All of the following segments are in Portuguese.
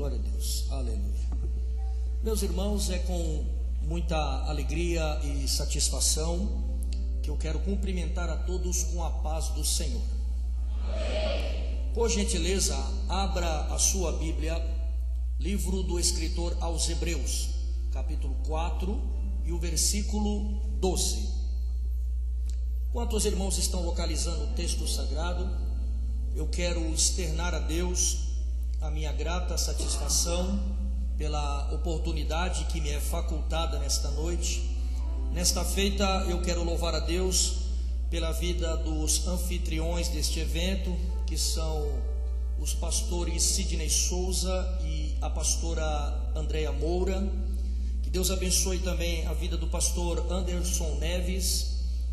Glória a Deus, aleluia. Meus irmãos, é com muita alegria e satisfação que eu quero cumprimentar a todos com a paz do Senhor. Por gentileza, abra a sua Bíblia, livro do escritor aos Hebreus, capítulo 4 e o versículo 12. Enquanto os irmãos estão localizando o texto sagrado, eu quero externar a Deus a minha grata satisfação pela oportunidade que me é facultada nesta noite. Nesta feita eu quero louvar a Deus pela vida dos anfitriões deste evento, que são os pastores Sidney Souza e a pastora Andréa Moura. Que Deus abençoe também a vida do pastor Anderson Neves,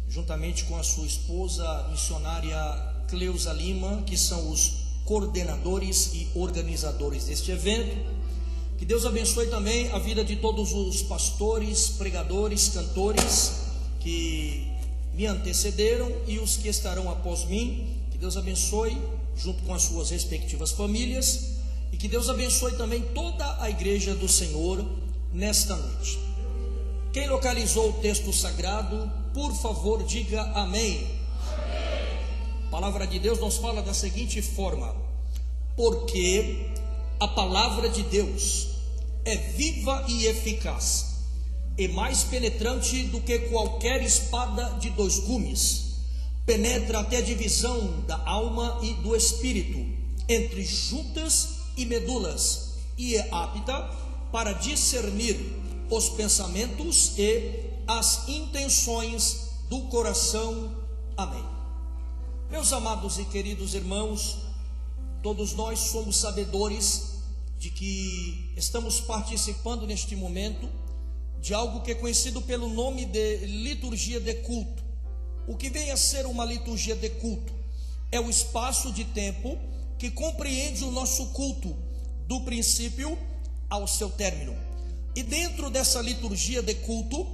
juntamente com a sua esposa missionária Cleusa Lima, que são os coordenadores e organizadores deste evento. Que Deus abençoe também a vida de todos os pastores, pregadores, cantores que me antecederam e os que estarão após mim. Que Deus abençoe junto com as suas respectivas famílias, e que Deus abençoe também toda a igreja do Senhor nesta noite. Quem localizou o texto sagrado, por favor diga amém. A palavra de Deus nos fala da seguinte forma: porque a palavra de Deus é viva e eficaz, e mais penetrante do que qualquer espada de dois gumes, penetra até a divisão da alma e do espírito, entre juntas e medulas, e é apta para discernir os pensamentos e as intenções do coração. Amém. Meus amados e queridos irmãos, todos nós somos sabedores de que estamos participando neste momento de algo que é conhecido pelo nome de liturgia de culto. O que vem a ser uma liturgia de culto? É o espaço de tempo que compreende o nosso culto, do princípio ao seu término. E dentro dessa liturgia de culto,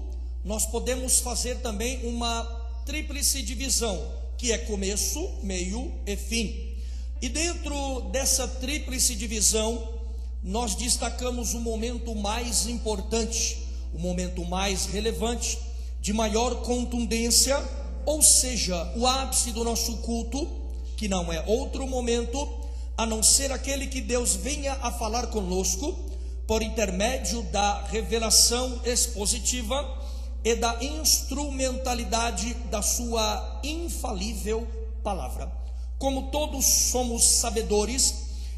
nós podemos fazer também uma tríplice divisão, que é começo, meio e fim. E dentro dessa tríplice divisão, nós destacamos o momento mais importante, o momento mais relevante, de maior contundência, ou seja, o ápice do nosso culto, que não é outro momento a não ser aquele que Deus venha a falar conosco por intermédio da revelação expositiva e da instrumentalidade da sua infalível palavra. Como todos somos sabedores,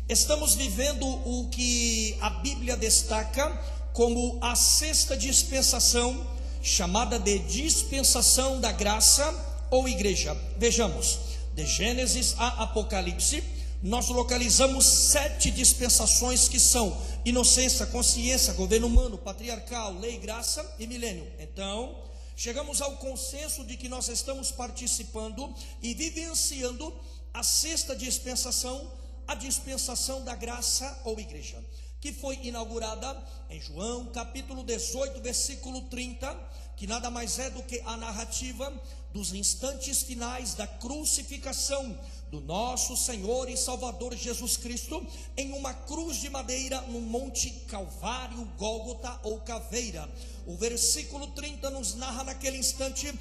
estamos vivendo o que a Bíblia destaca como a sexta dispensação, chamada de dispensação da graça ou igreja. Vejamos, de Gênesis a Apocalipse, nós localizamos 7 dispensações, que são inocência, consciência, governo humano, patriarcal, lei, graça e milênio. Então, chegamos ao consenso de que nós estamos participando e vivenciando a sexta dispensação, a dispensação da graça ou igreja, que foi inaugurada em João capítulo 18, versículo 30, que nada mais é do que a narrativa dos instantes finais da crucificação do nosso Senhor e Salvador Jesus Cristo em uma cruz de madeira no Monte Calvário, Gólgota ou Caveira. O versículo 30 nos narra naquele instante,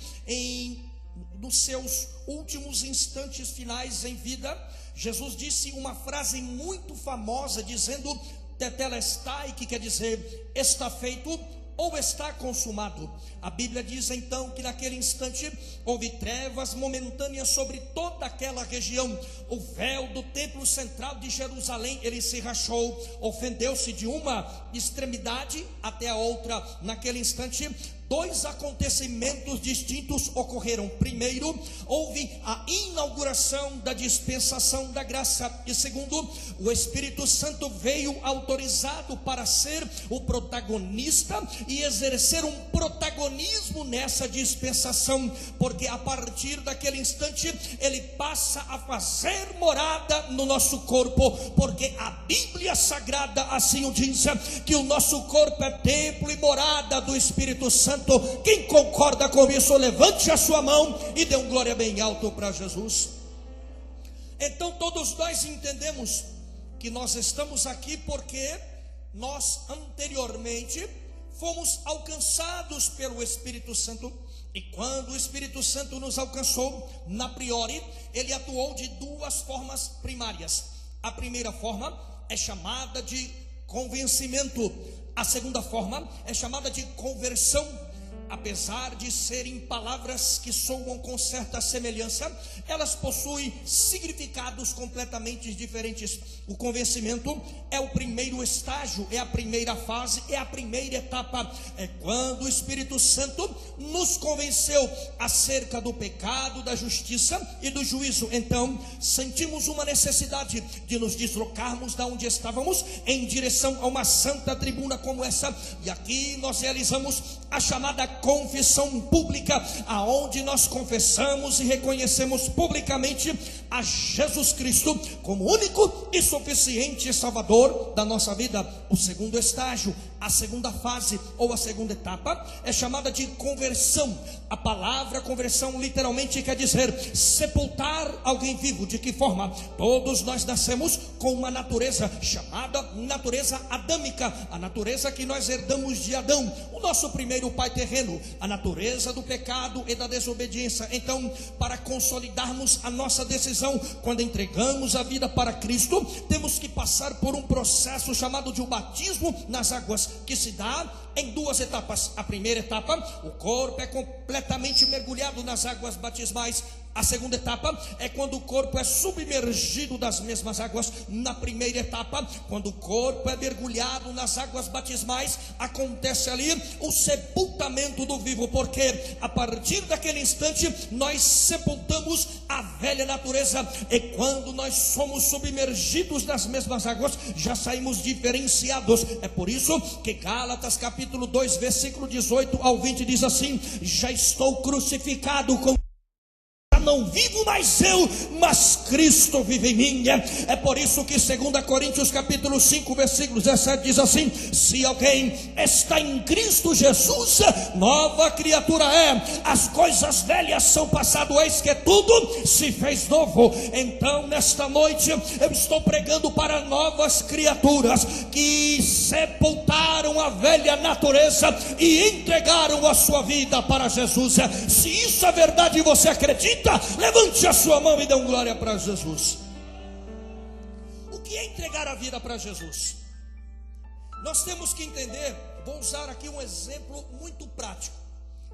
nos seus últimos instantes finais em vida, Jesus disse uma frase muito famosa, dizendo tetelestai, que quer dizer está feito ou está consumado. A Bíblia diz então que naquele instante houve trevas momentâneas sobre toda aquela região. O véu do templo central de Jerusalém, ele se rachou, ofendeu-se de uma extremidade até a outra. Naquele instante, 2 acontecimentos distintos ocorreram. Primeiro, houve a inauguração da dispensação da graça, e segundo, o Espírito Santo veio autorizado para ser o protagonista e exercer um protagonismo nessa dispensação, porque a partir daquele instante ele passa a fazer morada no nosso corpo, porque a Bíblia Sagrada assim o diz, que o nosso corpo é templo e morada do Espírito Santo. Quem concorda com isso, levante a sua mão e dê um glória bem alto para Jesus. Então todos nós entendemos que nós estamos aqui porque nós anteriormente fomos alcançados pelo Espírito Santo. E quando o Espírito Santo nos alcançou, na priori, ele atuou de duas formas primárias. A primeira forma é chamada de convencimento. A segunda forma é chamada de conversão. Apesar de serem palavras que soam com certa semelhança, elas possuem significados completamente diferentes. O convencimento é o primeiro estágio, é a primeira fase, é a primeira etapa. É quando o Espírito Santo nos convenceu acerca do pecado, da justiça e do juízo. Então sentimos uma necessidade de nos deslocarmos da onde estávamos em direção a uma santa tribuna como essa. E aqui nós realizamos a chamada confissão pública, aonde nós confessamos e reconhecemos publicamente a Jesus Cristo como único e suficiente Salvador da nossa vida. O segundo estágio, a segunda fase ou a segunda etapa é chamada de conversão. A palavra conversão literalmente quer dizer sepultar alguém vivo. De que forma? Todos nós nascemos com uma natureza chamada natureza adâmica, a natureza que nós herdamos de Adão, o nosso primeiro pai terreno, a natureza do pecado e da desobediência. Então, para consolidarmos a nossa decisão, quando entregamos a vida para Cristo, temos que passar por um processo chamado de o batismo nas águas, que se dá em duas etapas. A primeira etapa, o corpo é completamente mergulhado nas águas batismais. A segunda etapa é quando o corpo é submergido das mesmas águas. Na primeira etapa, quando o corpo é mergulhado nas águas batismais, acontece ali o sepultamento do vivo, porque a partir daquele instante nós sepultamos a velha natureza, e quando nós somos submergidos nas mesmas águas, já saímos diferenciados. É por isso que Gálatas capítulo 2 versículo 18 ao 20 diz assim: já estou crucificado com, não vivo mais eu, mas Cristo vive em mim. É por isso que 2 Coríntios capítulo 5 versículo 17 diz assim: se alguém está em Cristo Jesus, nova criatura é, as coisas velhas são passado, eis que tudo se fez novo. Então nesta noite eu estou pregando para novas criaturas que sepultaram a velha natureza e entregaram a sua vida para Jesus. Se isso é verdade e você acredita, levante a sua mão e dê um glória para Jesus. O que é entregar a vida para Jesus? Nós temos que entender, vou usar aqui um exemplo muito prático,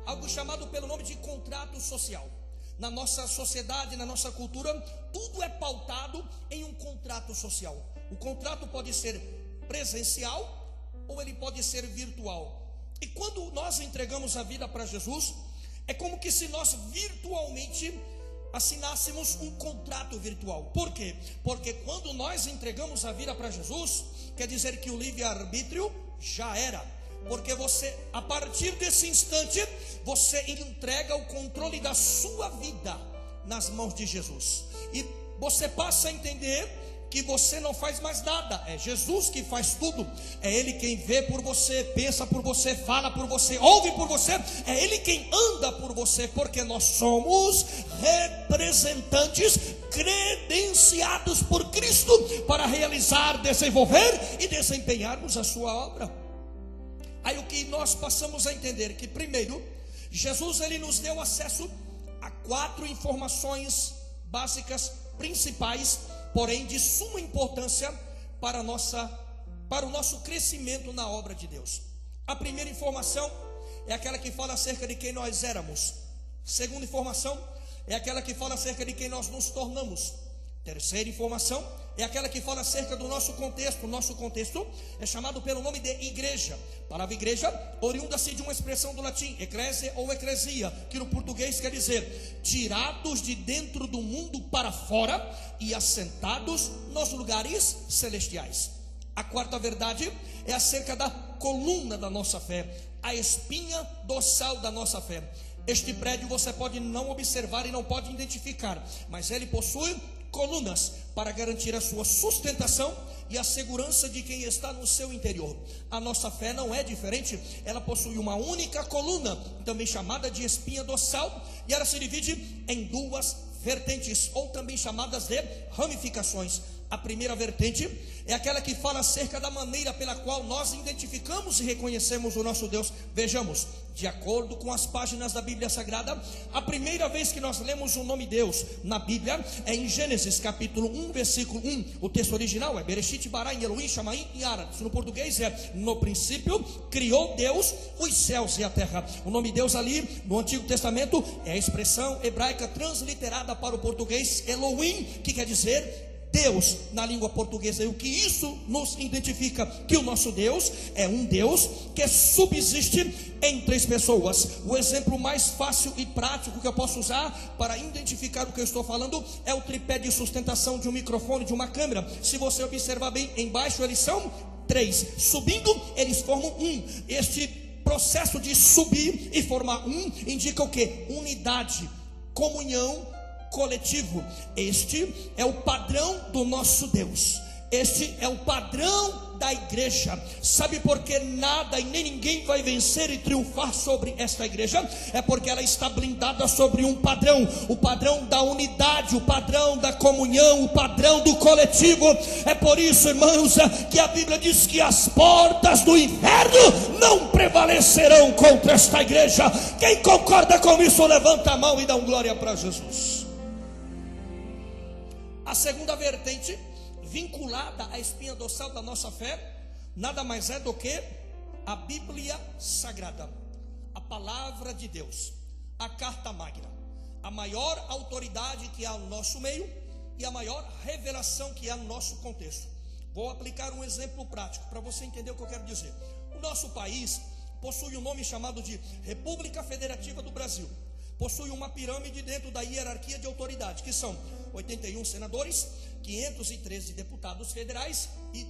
algo chamado pelo nome de contrato social. Na nossa sociedade, na nossa cultura, tudo é pautado em um contrato social. O contrato pode ser presencial ou ele pode ser virtual. E quando nós entregamos a vida para Jesus, é como que se nós virtualmente assinássemos um contrato virtual. Por quê? Porque quando nós entregamos a vida para Jesus, quer dizer que o livre-arbítrio já era. Porque você, a partir desse instante, você entrega o controle da sua vida nas mãos de Jesus. E você passa a entender que você não faz mais nada, é Jesus que faz tudo. É Ele quem vê por você, pensa por você, fala por você, ouve por você. É Ele quem anda por você, porque nós somos representantes credenciados por Cristo para realizar, desenvolver e desempenharmos a sua obra. Aí o que nós passamos a entender que primeiro, Jesus ele nos deu acesso a 4 informações básicas, principais, porém de suma importância para o nosso crescimento na obra de Deus. A primeira informação é aquela que fala acerca de quem nós éramos. Segunda informação é aquela que fala acerca de quem nós nos tornamos. Terceira informação é aquela que fala acerca do nosso contexto. O nosso contexto é chamado pelo nome de igreja. A palavra igreja oriunda-se de uma expressão do latim, ecclesia ou ecclesia, que no português quer dizer tirados de dentro do mundo para fora e assentados nos lugares celestiais. A quarta verdade é acerca da coluna da nossa fé, a espinha dorsal da nossa fé. Este prédio você pode não observar e não pode identificar, mas ele possui colunas para garantir a sua sustentação e a segurança de quem está no seu interior. A nossa fé não é diferente. Ela possui uma única coluna, também chamada de espinha dorsal, e ela se divide em 2 vertentes, ou também chamadas de ramificações. A primeira vertente é aquela que fala acerca da maneira pela qual nós identificamos e reconhecemos o nosso Deus. Vejamos, de acordo com as páginas da Bíblia Sagrada, a primeira vez que nós lemos o nome Deus na Bíblia é em Gênesis capítulo 1, versículo 1. O texto original é Bereshit bara Elohim Shamaim Yara. No português é: no princípio criou Deus os céus e a terra. O nome Deus ali no Antigo Testamento é a expressão hebraica transliterada para o português Elohim, que quer dizer Deus na língua portuguesa. E o que isso nos identifica? Que o nosso Deus é um Deus que subsiste em três pessoas. O exemplo mais fácil e prático que eu posso usar para identificar o que eu estou falando é o tripé de sustentação de um microfone, de uma câmera. Se você observar bem, embaixo eles são três, subindo eles formam um. Este processo de subir e formar um indica o que? Unidade, comunhão, coletivo. Este é o padrão do nosso Deus. Este é o padrão da igreja. Sabe por que nada e nem ninguém vai vencer e triunfar sobre esta igreja? É porque ela está blindada sobre um padrão. O padrão da unidade, o padrão da comunhão, o padrão do coletivo. É por isso, irmãos, que a Bíblia diz que as portas do inferno não prevalecerão contra esta igreja. Quem concorda com isso, levanta a mão e dá um glória para Jesus. A segunda vertente, vinculada à espinha dorsal da nossa fé, nada mais é do que a Bíblia Sagrada, a palavra de Deus, a carta magna, a maior autoridade que há no nosso meio e a maior revelação que há no nosso contexto. Vou aplicar um exemplo prático para você entender o que eu quero dizer. O nosso país possui um nome chamado de República Federativa do Brasil. Possui uma pirâmide dentro da hierarquia de autoridade, que são 81 senadores, 513 deputados federais e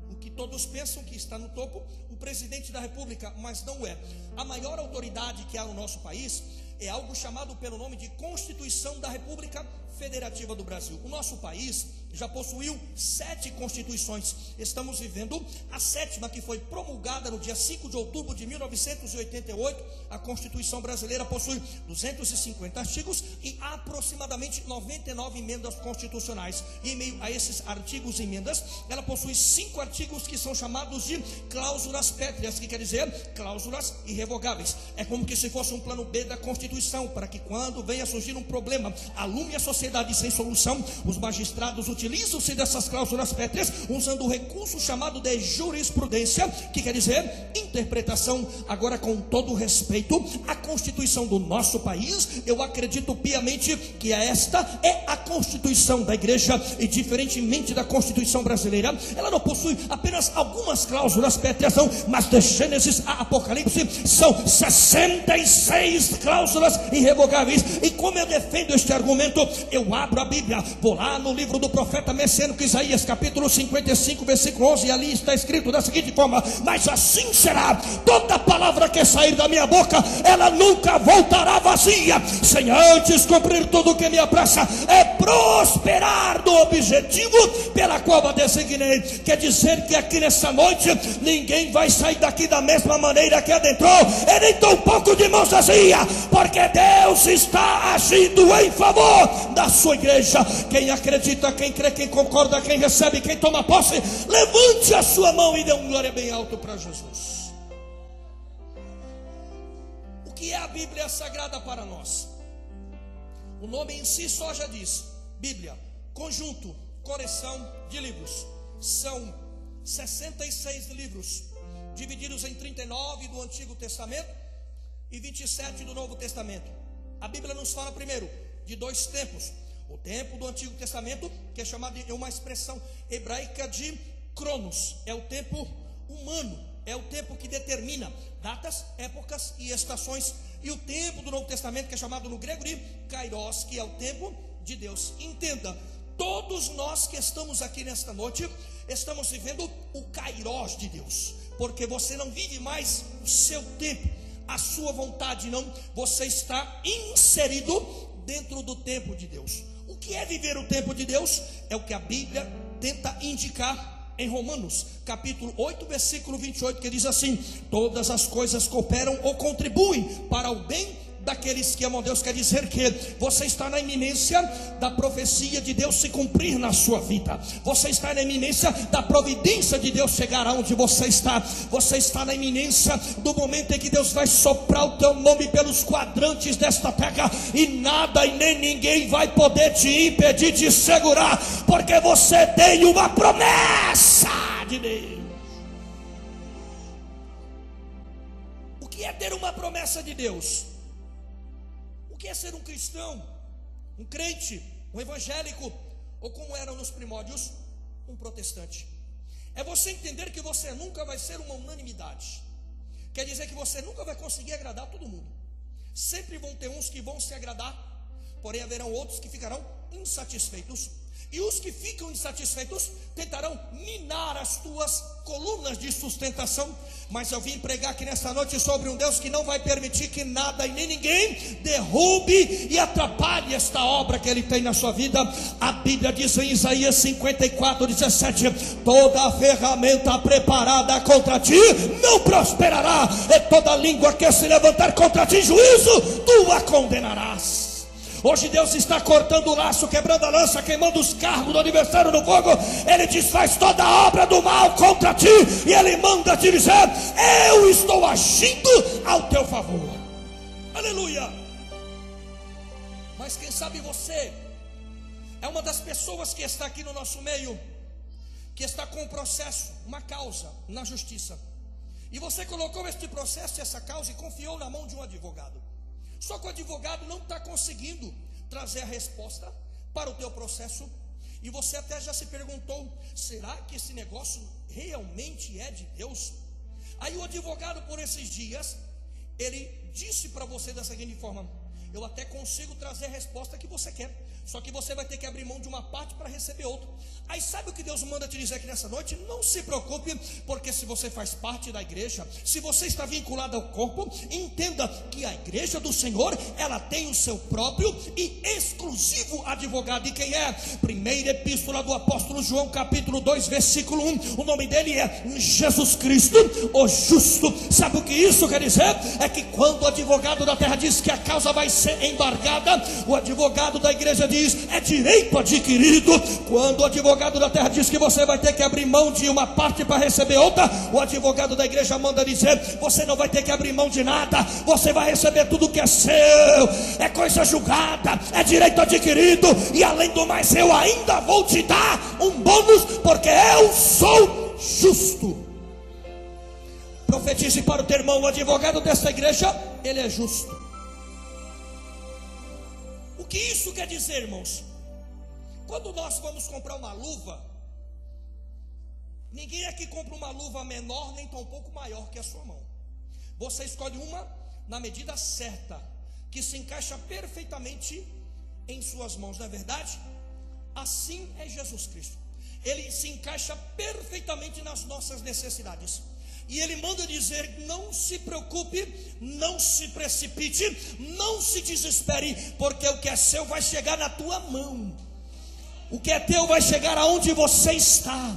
o que todos pensam que está no topo, o presidente da república, mas não é. A maior autoridade que há no nosso país é algo chamado pelo nome de Constituição da República Federativa do Brasil. O nosso país já possuiu 7 constituições. Estamos vivendo a 7ª, que foi promulgada no dia 5 de outubro de 1988. A Constituição brasileira possui 250 artigos e aproximadamente 99 emendas constitucionais. E em meio a esses artigos e emendas, ela possui 5 artigos que são chamados de cláusulas pétreas, que quer dizer cláusulas irrevogáveis. É como que se fosse um plano B da Constituição, para que quando venha surgir um problema, alume a sociedade sem solução, os magistrados utilizam-se dessas cláusulas pétreas, usando o recurso chamado de jurisprudência, que quer dizer interpretação. Agora, com todo o respeito, a Constituição do nosso país, eu acredito piamente que esta é a Constituição da igreja, e diferentemente da Constituição brasileira, ela não possui apenas algumas cláusulas pétreas, não, mas de Gênesis a Apocalipse são 66 cláusulas irrevogáveis. E como eu defendo este argumento, eu abro a Bíblia, vou lá no livro do profeta messiânico Isaías, capítulo 55, versículo 11, e ali está escrito da seguinte forma: mas assim será, toda palavra que sair da minha boca, ela nunca voltará vazia, sem antes cumprir tudo o que me apressa, é prosperar no objetivo pela qual a designei. Quer dizer que aqui nessa noite, ninguém vai sair daqui da mesma maneira que adentrou, e nem tão pouco de mãos vazias, porque Deus está agindo em favor da sua igreja. Quem acredita, quem crê, quem concorda, quem recebe, quem toma posse, levante a sua mão e dê um glória bem alto para Jesus. O que é a Bíblia Sagrada para nós? O nome em si só já diz Bíblia, conjunto, coleção de livros. São 66 livros, divididos em 39 do Antigo Testamento e 27 do Novo Testamento. A Bíblia nos fala primeiro de 2 tempos. O tempo do Antigo Testamento, que é chamado de uma expressão hebraica de Cronos, é o tempo humano, é o tempo que determina datas, épocas e estações. E o tempo do Novo Testamento, que é chamado no grego de Kairos, que é o tempo de Deus. Entenda, todos nós que estamos aqui nesta noite, estamos vivendo o Kairos de Deus, porque você não vive mais o seu tempo, a sua vontade, não. Você está inserido dentro do tempo de Deus. O que é viver o tempo de Deus? É o que a Bíblia tenta indicar em Romanos, capítulo 8, versículo 28, que diz assim: todas as coisas cooperam ou contribuem para o bem daqueles que amam Deus quer dizer que você está na iminência da profecia de Deus se cumprir na sua vida. Você está na iminência da providência de Deus chegar aonde você está. Você está na iminência do momento em que Deus vai soprar o teu nome pelos quadrantes desta terra, e nada e nem ninguém vai poder te impedir de segurar, porque você tem uma promessa de Deus. O que é ter uma promessa de Deus? O que é ser um cristão, um crente, um evangélico, ou como eram nos primórdios, um protestante? É você entender que você nunca vai ser uma unanimidade. Quer dizer que você nunca vai conseguir agradar todo mundo. Sempre vão ter uns que vão se agradar, porém haverão outros que ficarão insatisfeitos. E os que ficam insatisfeitos tentarão minar as tuas colunas de sustentação. Mas eu vim pregar aqui nesta noite sobre um Deus que não vai permitir que nada e nem ninguém derrube e atrapalhe esta obra que Ele tem na sua vida. A Bíblia diz em Isaías 54:17: toda a ferramenta preparada contra ti não prosperará, e toda língua que se levantar contra ti em juízo, tu a condenarás. Hoje Deus está cortando o laço, quebrando a lança, queimando os carros do aniversário no fogo. Ele desfaz toda a obra do mal contra ti, e Ele manda te dizer: eu estou agindo ao teu favor. Aleluia. Mas quem sabe você é uma das pessoas que está aqui no nosso meio, que está com um processo, uma causa na justiça, e você colocou este processo, essa causa, e confiou na mão de um advogado. Só que o advogado não está conseguindo trazer a resposta para o teu processo, e você até já se perguntou: será que esse negócio realmente é de Deus? Aí o advogado, por esses dias, ele disse para você da seguinte forma: eu até consigo trazer a resposta que você quer, só que você vai ter que abrir mão de uma parte para receber outra. Aí sabe o que Deus manda te dizer aqui nessa noite? Não se preocupe, porque se você faz parte da igreja, se você está vinculado ao corpo, entenda que a igreja do Senhor, ela tem o seu próprio e exclusivo advogado. E quem é? Primeira epístola do apóstolo João, capítulo 2, versículo 1. O nome dele é Jesus Cristo, o justo. Sabe o que isso quer dizer? É que quando o advogado da terra diz que a causa vai ser embargada, o advogado da igreja diz: é direito adquirido. Quando o advogado da terra diz que você vai ter que abrir mão de uma parte para receber outra, o advogado da igreja manda dizer: você não vai ter que abrir mão de nada, você vai receber tudo que é seu, é coisa julgada, é direito adquirido, e além do mais eu ainda vou te dar um bônus, porque eu sou justo. Profetize para o teu irmão: o advogado dessa igreja, ele é justo. O que isso quer dizer, irmãos? Quando nós vamos comprar uma luva, ninguém aqui compra uma luva menor, nem tão pouco maior que a sua mão. Você escolhe uma na medida certa, que se encaixa perfeitamente em suas mãos, não é verdade? Assim é Jesus Cristo. Ele se encaixa perfeitamente nas nossas necessidades. E Ele manda dizer: não se preocupe, não se precipite, não se desespere, porque o que é seu vai chegar na tua mão. O que é teu vai chegar aonde você está.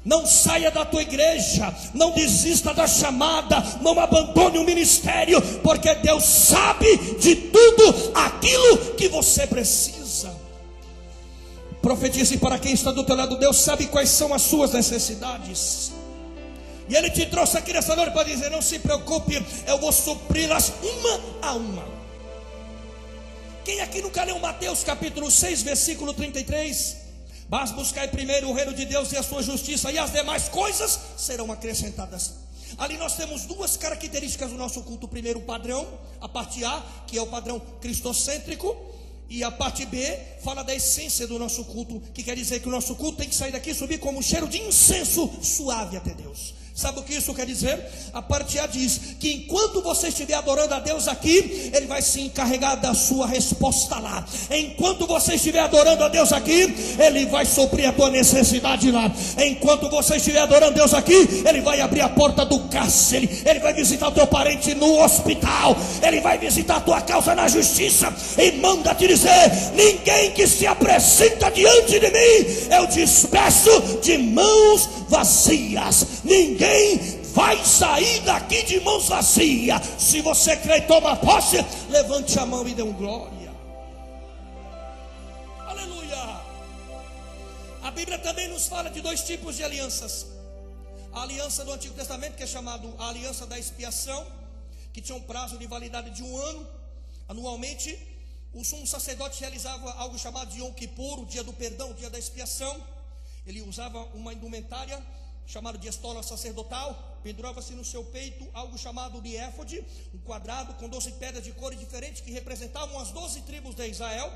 Não saia da tua igreja, não desista da chamada, não abandone o ministério, porque Deus sabe de tudo aquilo que você precisa. Profetize para quem está do teu lado: Deus sabe quais são as suas necessidades, e Ele te trouxe aqui nessa noite para dizer: não se preocupe, eu vou supri-las uma a uma. Quem aqui nunca leu Mateus capítulo 6, versículo 33? Mas buscai primeiro o reino de Deus e a sua justiça, e as demais coisas serão acrescentadas. Ali nós temos duas características do nosso culto. Primeiro, o padrão, a parte A, que é o padrão cristocêntrico, e a parte B fala da essência do nosso culto, que quer dizer que o nosso culto tem que sair daqui e subir como um cheiro de incenso suave até Deus. Sabe o que isso quer dizer? A parte A diz que enquanto você estiver adorando a Deus aqui, Ele vai se encarregar da sua resposta lá. Enquanto você estiver adorando a Deus aqui, Ele vai suprir a tua necessidade lá. Enquanto você estiver adorando a Deus aqui, Ele vai abrir a porta do cárcere, Ele vai visitar o teu parente no hospital, Ele vai visitar a tua causa na justiça, e manda te dizer: ninguém que se apresenta diante de mim eu despeço de mãos vazias. Ninguém vai sair daqui de mãos vazias. Se você crê e toma posse, levante a mão e dê um glória. Aleluia. A Bíblia também nos fala de dois tipos de alianças. A aliança do Antigo Testamento, que é chamada a aliança da expiação, que tinha um prazo de validade de 1 ano. Anualmente, o sumo sacerdote realizava algo chamado de Yom Kippur, o dia do perdão, o dia da expiação. Ele usava uma indumentária chamada de estola sacerdotal, pendurava-se no seu peito algo chamado de éfode, um quadrado com 12 pedras de cores diferentes que representavam as 12 tribos de Israel.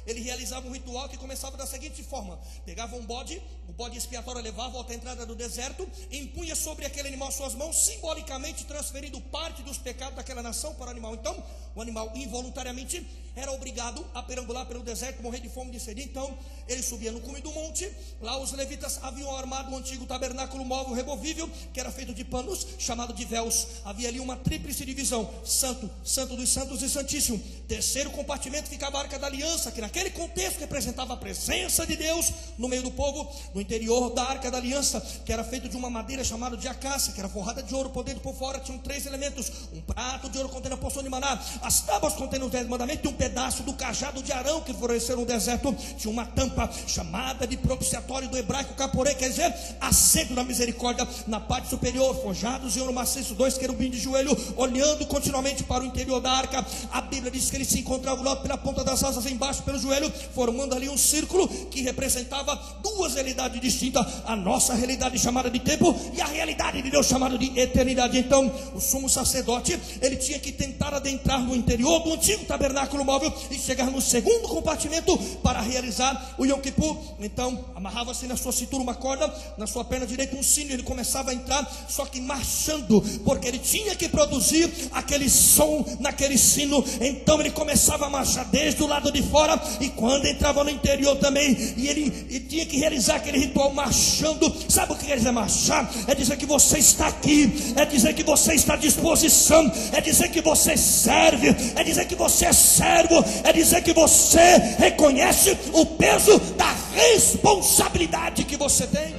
Ele realizava um ritual que começava da seguinte forma: pegava um bode, o bode expiatório levava até a entrada do deserto, impunha sobre aquele animal suas mãos, simbolicamente transferindo parte dos pecados daquela nação para o animal. Então, o animal involuntariamente era obrigado a perambular pelo deserto, morrer de fome e de sede. Então, ele subia no cume do monte. Lá os levitas haviam armado um antigo tabernáculo móvel removível, que era feito de panos, chamado de véus. Havia ali uma tríplice divisão: santo, santo dos santos e santíssimo. Terceiro compartimento ficava a arca da aliança, que naquele contexto representava a presença de Deus no meio do povo. No interior da arca da aliança, que era feito de uma madeira chamada de acácia, que era forrada de ouro por dentro e por fora, tinham 3 elementos: um prato de ouro contendo a porção de maná, as tábuas contendo os 10 mandamentos, e um pedaço do cajado de Arão que floresceu no deserto. Tinha uma tampa chamada de propiciatório, do hebraico caporê, quer dizer assento da misericórdia. Na parte superior, forjados de ouro maciço, 2 querubins de joelho, olhando continuamente para o interior da arca. A Bíblia diz que eles se encontravam logo pela ponta das asas embaixo pelo joelho, formando ali um círculo que representava 2 realidades distintas: a nossa realidade chamada de tempo e a realidade de Deus chamada de eternidade. Então, o sumo sacerdote, ele tinha que tentar adentrar no interior do antigo tabernáculo móvel e chegar no segundo compartimento para realizar o Yom Kippur. Então, amarrava-se na sua cintura uma corda, na sua perna direita um sino, e ele começava a entrar, só que marchando, porque ele tinha que produzir aquele som naquele sino. Então ele começava a marchar desde o lado de fora, e quando entrava no interior também, e ele tinha que realizar aquele ritual marchando. Sabe o que quer dizer marchar? É dizer que você está aqui, é dizer que você está à disposição, é dizer que você serve, é dizer que você é servo, é dizer que você reconhece o peso da responsabilidade que você tem.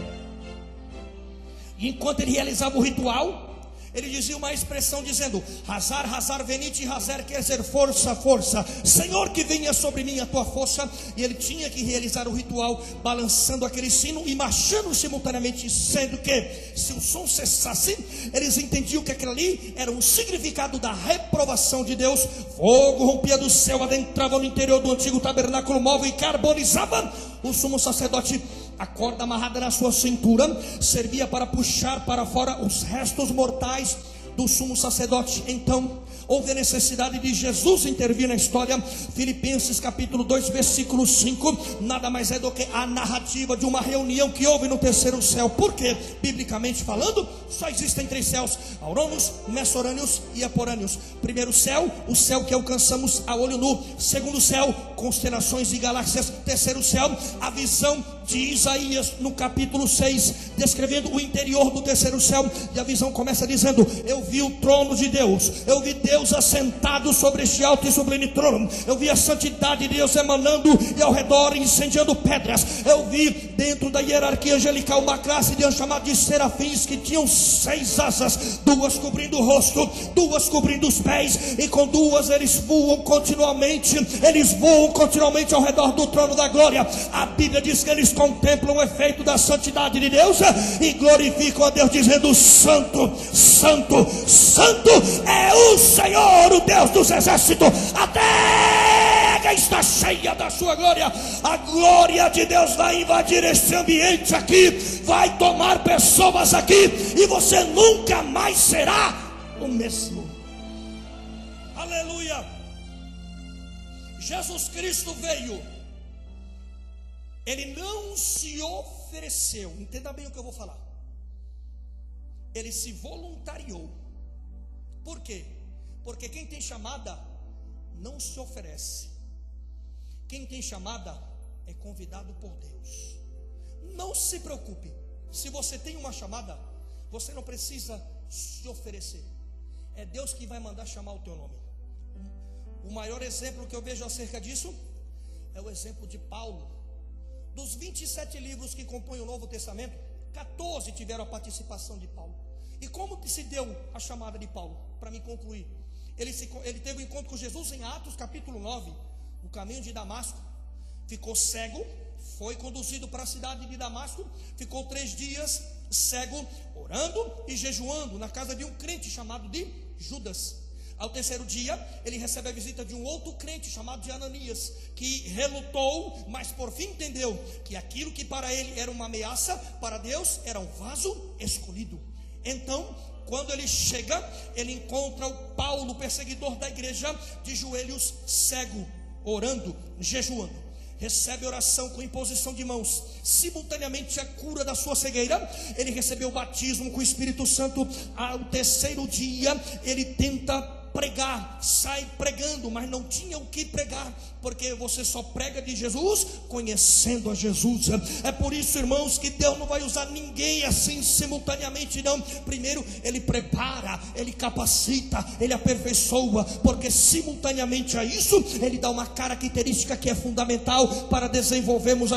E enquanto ele realizava o ritual, ele dizia uma expressão dizendo: Hazar, Hazar, venite, Hazar, quer dizer força, força. Senhor, que venha sobre mim a tua força. E ele tinha que realizar o ritual balançando aquele sino e marchando simultaneamente, sendo que se o som cessasse, eles entendiam que aquilo ali era um significado da reprovação de Deus. Fogo rompia do céu, adentrava no interior do antigo tabernáculo móvel e carbonizava o sumo sacerdote. A corda amarrada na sua cintura servia para puxar para fora os restos mortais do sumo sacerdote. Então houve a necessidade de Jesus intervir na história. Filipenses capítulo 2 versículo 5 nada mais é do que a narrativa de uma reunião que houve no terceiro céu. Porque, biblicamente falando, só existem 3 céus: Aurônios, Messorâneos e Aporâneos. Primeiro céu, o céu que alcançamos a olho nu. Segundo céu, constelações e galáxias. Terceiro céu, a visão de Isaías no capítulo 6, descrevendo o interior do terceiro céu. E a visão começa dizendo: eu vi o trono de Deus, eu vi Deus assentado sobre este alto e sublime trono, eu vi a santidade de Deus emanando e ao redor incendiando pedras. Eu vi dentro da hierarquia angelical uma classe de anjos chamados de serafins, que tinham 6 asas, 2 cobrindo o rosto, 2 cobrindo os pés, e com 2 eles voam continuamente ao redor do trono da glória. A Bíblia diz que eles contemplam o efeito da santidade de Deus e glorificam a Deus, dizendo: santo, santo, santo é o Senhor, o Deus dos exércitos. A terra está cheia da sua glória. A glória de Deus vai invadir este ambiente aqui, vai tomar pessoas aqui, e você nunca mais será o mesmo. Aleluia. Jesus Cristo veio, ele não se ofereceu, entenda bem o que eu vou falar, ele se voluntariou. Por quê? Porque quem tem chamada não se oferece. Quem tem chamada é convidado por Deus. Não se preocupe, se você tem uma chamada, você não precisa se oferecer. É Deus que vai mandar chamar o teu nome. O maior exemplo que eu vejo acerca disso é o exemplo de Paulo. Dos 27 livros que compõem o Novo Testamento, 14 tiveram a participação de Paulo. E como que se deu a chamada de Paulo? Para me concluir, ele teve um encontro com Jesus em Atos capítulo 9, no caminho de Damasco. Ficou cego, foi conduzido para a cidade de Damasco, ficou 3 dias cego, orando e jejuando na casa de um crente chamado de Judas. Ao 3º dia, ele recebe a visita de um outro crente chamado de Ananias, que relutou, mas por fim entendeu que aquilo que para ele era uma ameaça, para Deus era um vaso escolhido. Então, quando ele chega, ele encontra o Paulo, perseguidor da igreja, de joelhos, cego, orando, jejuando. Recebe oração com imposição de mãos, simultaneamente a cura da sua cegueira. Ele recebeu o batismo com o Espírito Santo. Ao 3º dia, ele tenta pregar, sai pregando, mas não tinha o que pregar, porque você só prega de Jesus conhecendo a Jesus. É por isso, irmãos, que Deus não vai usar ninguém assim simultaneamente, não. Primeiro ele prepara, ele capacita, ele aperfeiçoa, porque simultaneamente a isso ele dá uma característica que é fundamental para desenvolvermos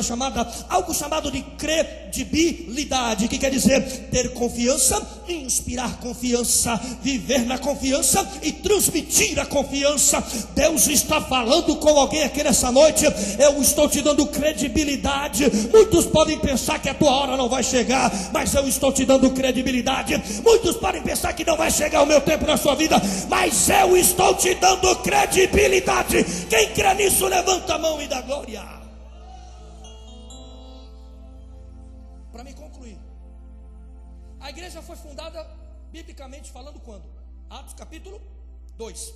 algo chamado de credibilidade, que quer dizer ter confiança, inspirar confiança, viver na confiança e transmitir a confiança. Deus está falando com alguém aqui nessa noite. Eu estou te dando credibilidade. Muitos podem pensar que a tua hora não vai chegar, mas eu estou te dando credibilidade. Muitos podem pensar que não vai chegar o meu tempo na sua vida, mas eu estou te dando credibilidade. Quem crê nisso, levanta a mão e dá glória. Para me concluir, a igreja foi fundada, biblicamente falando, quando? Atos capítulo 2.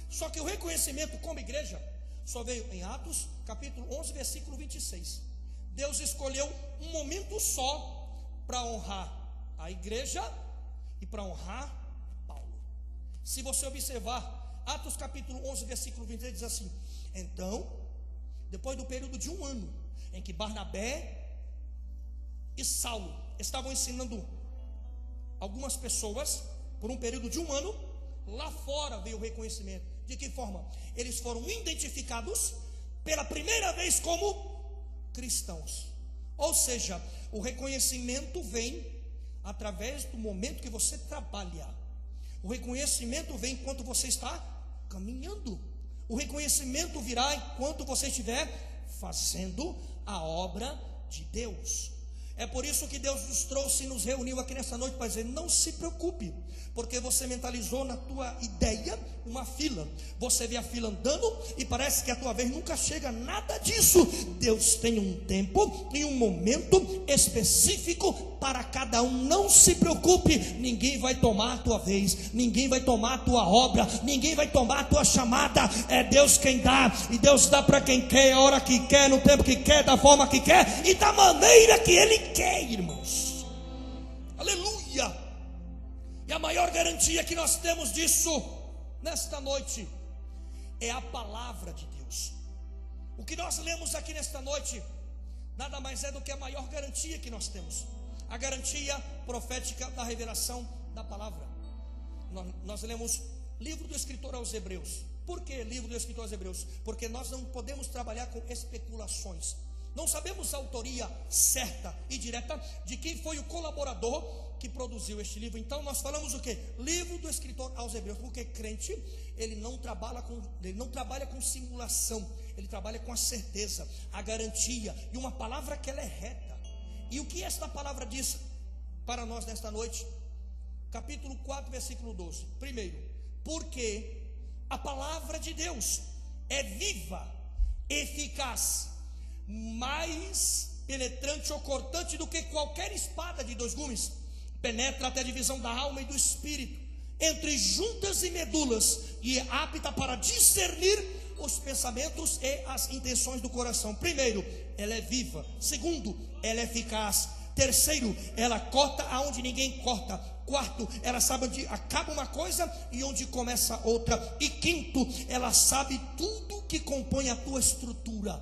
Só que o reconhecimento como igreja só veio em Atos capítulo 11, versículo 26. Deus escolheu um momento só para honrar a igreja e para honrar Paulo. Se você observar, Atos capítulo 11, versículo 26 diz assim: então, depois do período de 1 ano em que Barnabé e Saulo estavam ensinando algumas pessoas, por um período de 1 ano, lá fora veio o reconhecimento. De que forma? Eles foram identificados pela primeira vez como cristãos. Ou seja, o reconhecimento vem através do momento que você trabalha. O reconhecimento vem enquanto você está caminhando. O reconhecimento virá enquanto você estiver fazendo a obra de Deus. É por isso que Deus nos trouxe e nos reuniu aqui nessa noite para dizer: não se preocupe, porque você mentalizou na tua ideia uma fila. Você vê a fila andando e parece que a tua vez nunca chega. Nada disso. Deus tem um tempo e um momento específico para cada um. Não se preocupe. Ninguém vai tomar a tua vez, ninguém vai tomar a tua obra, ninguém vai tomar a tua chamada. É Deus quem dá, e Deus dá para quem quer, a hora que quer, no tempo que quer, da forma que quer e da maneira que Ele quer, irmãos. Aleluia. E a maior garantia que nós temos disso nesta noite é a palavra de Deus. O que nós lemos aqui nesta noite nada mais é do que a maior garantia que nós temos, a garantia profética da revelação da palavra. Nós lemos livro do escritor aos Hebreus. Por que livro do escritor aos Hebreus? Porque nós não podemos trabalhar com especulações. Não sabemos a autoria certa e direta de quem foi o colaborador que produziu este livro. Então nós falamos o que? Livro do escritor aos Hebreus. Porque crente, ele não trabalha com simulação, ele trabalha com a certeza, a garantia e uma palavra que ela é reta. E o que esta palavra diz para nós nesta noite? Capítulo 4, versículo 12. Primeiro, porque a palavra de Deus é viva, eficaz, mais penetrante ou cortante do que qualquer espada de 2 gumes, penetra até a divisão da alma e do espírito, entre juntas e medulas, e é apta para discernir os pensamentos e as intenções do coração. Primeiro, ela é viva. Segundo, ela é eficaz. Terceiro, ela corta aonde ninguém corta. Quarto, ela sabe onde acaba uma coisa e onde começa outra. E quinto, ela sabe tudo que compõe a tua estrutura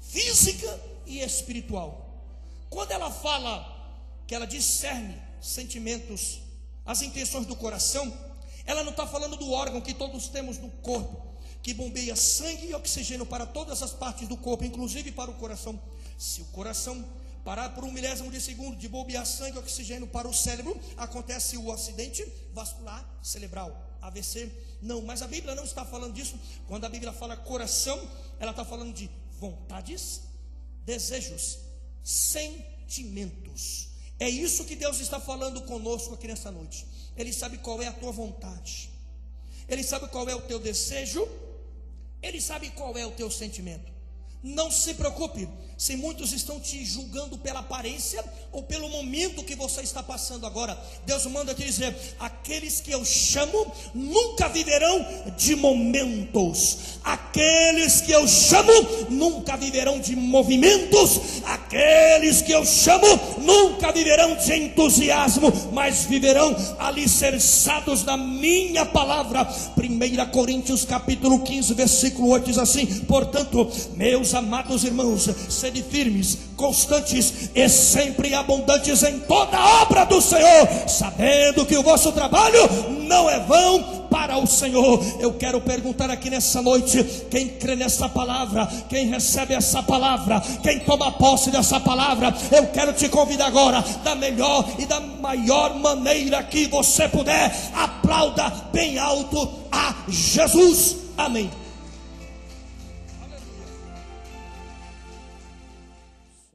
física e espiritual. Quando ela fala que ela discerne sentimentos, as intenções do coração, ela não está falando do órgão que todos temos no corpo, que bombeia sangue e oxigênio para todas as partes do corpo, inclusive para o coração. Se o coração parar por 1 milésimo de segundo, de bombear sangue e oxigênio para o cérebro, acontece o acidente vascular cerebral, AVC. Não, mas a Bíblia não está falando disso. Quando a Bíblia fala coração, ela está falando de vontades, desejos, sentimentos. É isso que Deus está falando conosco aqui nessa noite. Ele sabe qual é a tua vontade, Ele sabe qual é o teu desejo, Ele sabe qual é o teu sentimento. Não se preocupe se muitos estão te julgando pela aparência ou pelo momento que você está passando agora. Deus manda te dizer: aqueles que eu chamo nunca viverão de momentos. Aqueles que eu chamo nunca viverão de movimentos. Aqueles que eu chamo nunca viverão de entusiasmo, mas viverão alicerçados na minha palavra. 1 Coríntios capítulo 15 versículo 8 diz assim: portanto, meus amados irmãos, sede firmes, constantes e sempre abundantes em toda a obra do Senhor, sabendo que o vosso trabalho não é vão para o Senhor. Eu quero perguntar aqui nessa noite: quem crê nessa palavra, quem recebe essa palavra, quem toma posse dessa palavra, eu quero te convidar agora, da melhor e da maior maneira que você puder, aplauda bem alto a Jesus. Amém.